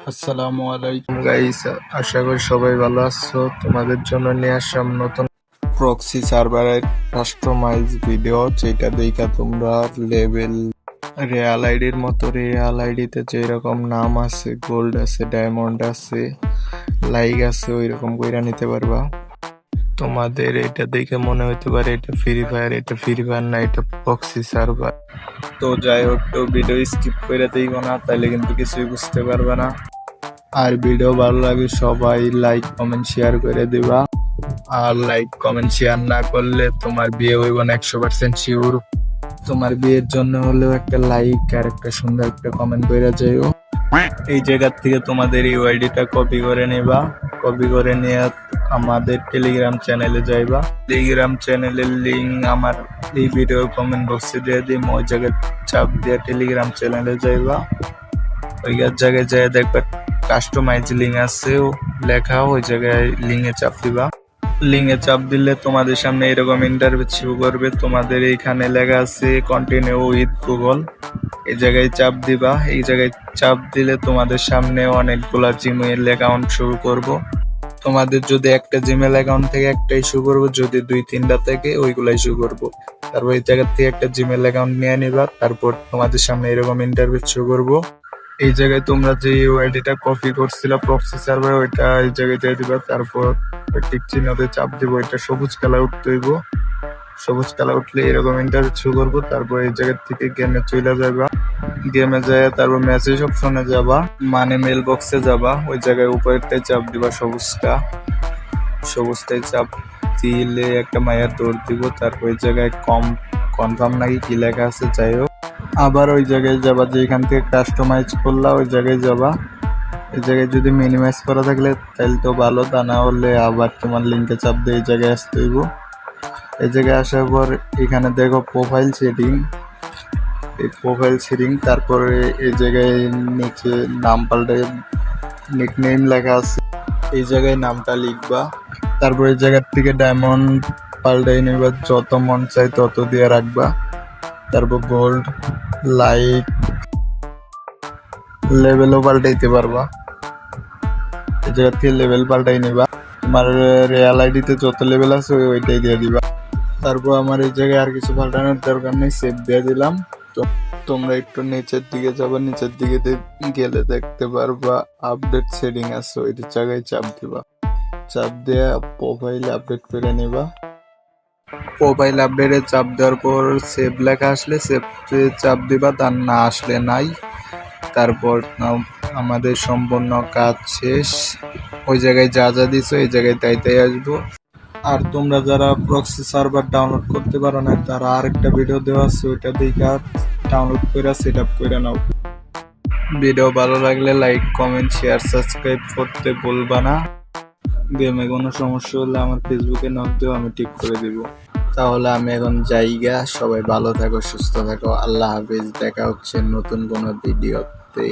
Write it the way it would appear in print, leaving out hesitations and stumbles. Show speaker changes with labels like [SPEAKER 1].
[SPEAKER 1] আসসালামু আলাইকুম গাইস, আশা করি সবাই ভালো আছো। তোমাদের জন্য নিয়ে আসলাম নতুন প্রক্সি সার্ভারের কাস্টমাইজ ভিডিও, যেটা দেখা তোমরা লেভেল রিয়াল আইডির মতো রিয়াল আইডিতে যেরকম নাম আছে, গোল্ড আছে, ডায়মন্ড আছে, লাইক আছে, ওইরকম কইরা নিতে পারবা। তোমাদের এটা দেখে মনে হতে পারে এটা ফ্রি ফায়ার, এটা ফ্রি ফায়ার না, এটা প্রক্সি সার্ভার। তো যাই হোক, তো ভিডিও স্কিপ করে দিইগো না, তাইলে কিন্তু কিছুই বুঝতে পারবে না। আর ভিডিও ভালো লাগে সবাই লাইক কমেন্ট শেয়ার করে দিবা। আর লাইক কমেন্ট শেয়ার না করলে তোমার বিয়ে হইব না 100% শিওর। তোমার বিয়ের জন্য হলেও একটা লাইক আর একটা সুন্দর একটা কমেন্ট করে যাইও। এই জায়গা থেকে তোমাদের এই আইডিটা কপি করে নেবা। কপি করে নিয়ে আমাদের টেলিগ্রাম চ্যানেলে যাইবা। টেলিগ্রাম চ্যানেলের লিঙ্ক আমার এই ভিডিওর কমেন্ট বক্সে দিয়ে দিই। ওই জায়গায় চাপ দিয়ে টেলিগ্রাম চ্যানেলে যাইবা। ওই জায়গায় যাই দেখবা কাস্টমাইজ লিঙ্ক আছে লেখা, ওই জায়গায় লিঙ্কে চাপ দিবা। লিঙ্কে চাপ দিলে তোমাদের সামনে এরকম ইন্টারভিউ শুরু করবে। তোমাদের এইখানে লেখা আছে কন্টিনিউ উইথ গুগল, এই জায়গায় চাপ দিবা। এই জায়গায় চাপ দিলে তোমাদের সামনে অনেকগুলা জিমেইল অ্যাকাউন্ট শুরু করব। তোমাদের যদি একটা জিমেইল অ্যাকাউন্ট থেকে একটা ইস্যু করবো, যদি 2-3টা থেকে ওইগুলা ইস্যু করবো। তারপর এই জায়গা থেকে একটা জিমেইল অ্যাকাউন্ট নিয়ে নিবা। তারপর তোমাদের সামনে এরকম ইন্টারভিউ শুরু করবো। এই জায়গায় তোমরা যে ইউআইডিটা কপি করছিল প্রক্সি সার্ভারে, ওইটা এই জায়গায় দিয়ে দিবা। তারপর টিক চিহ্নতে চাপ দিব, এটা সবুজ কালার উঠতে হইব। সবুজ কালার উঠলে এরকম ইন্টারভিউ শুরু করবো। তারপর এই জায়গা থেকে গেমে চলে যাবা। গেমে যায় তারপর মেসেজ অপশনে যাবা, মানে মেল বক্সে যাবা। ওই জায়গায় উপরেরটাই চাপ দিবা, সবুজটাই চাপ দিলে একটা মায়ের দৌড় দিব। তারপর ওই জায়গায় কনফার্ম নাকি কি লেখা আছে, যাই হোক। আবার ওই জায়গায় যাবা, যে এখান থেকে কাস্টমাইজ করলা ওই জায়গায় যাবা। এই জায়গায় যদি মিনিমাইজ করা থাকলে তাহলে তো ভালো, তা না হলে আবার তোমার লিঙ্কে চাপ দিয়ে এই জায়গায় আসতে হইব। এই জায়গায় আসার পর এখানে দেখো প্রোফাইল সেটিং, এই প্রোফাইল সেটিং। তারপরে এই জায়গায় নিচে নাম পাল্টে নিকনেম লেখা আছে, এই জায়গায় নামটা লিখবা। তারপর এই জায়গার থেকে ডায়মন্ড পাল্টাই নিবা, যত মন চাই তত দিয়ে রাখবা। তারপর গোল্ড, লাইক, লেভেলও পাল্টাইতে পারবা। এই জায়গা থেকে লেভেল পাল্টাই নিবা। তোমার রিয়াল আইডিতে যত লেভেল আছে ওইটাই দিয়ে দিবা। তারপর আমার এই জায়গায় আর কিছু পাল্টানোর দরকার নেই, সেভ দিয়ে দিলাম। তো তোমরা একটু নিচের দিকে যাবা, নিচের দিকে গেলে দেখতে পারবা আপডেট সেটিং আছে, ওইটা জায়গায় চাপ দিবা। চাপ দিয়ে প্রোফাইল আপডেট করে নিবা। প্রোফাইল আপডেটে চাপ দেওয়ার পর সেভ লেখা আসলে সেভ চাপ দিবা, তার না আসলে নাই। তারপর আমাদের সম্পূর্ণ কাজ শেষ। ওই জায়গায় যা যা দিছো এই জায়গায় তাই আসবো। আর তোমরা যারা প্রক্সি সার্ভার ডাউনলোড করতে পারো না, তারা আরেকটা ভিডিও দেওয়া আছে, ওইটা দেখে ডাউনলোড করে সেট আপ করে নাও। ভিডিও ভালো লাগলে লাইক কমেন্ট শেয়ার সাবস্ক্রাইব করতে ভুলবা না। গেমে কোনো সমস্যা হলে আমার ফেসবুকে নক দিও, আমি ঠিক করে দিব। তাহলে আমি এখন যাইগা, সবাই ভালো থাকো, সুস্থ থাকো, আল্লাহ হাফিজ। দেখা হচ্ছে নতুন কোনো ভিডিওতে।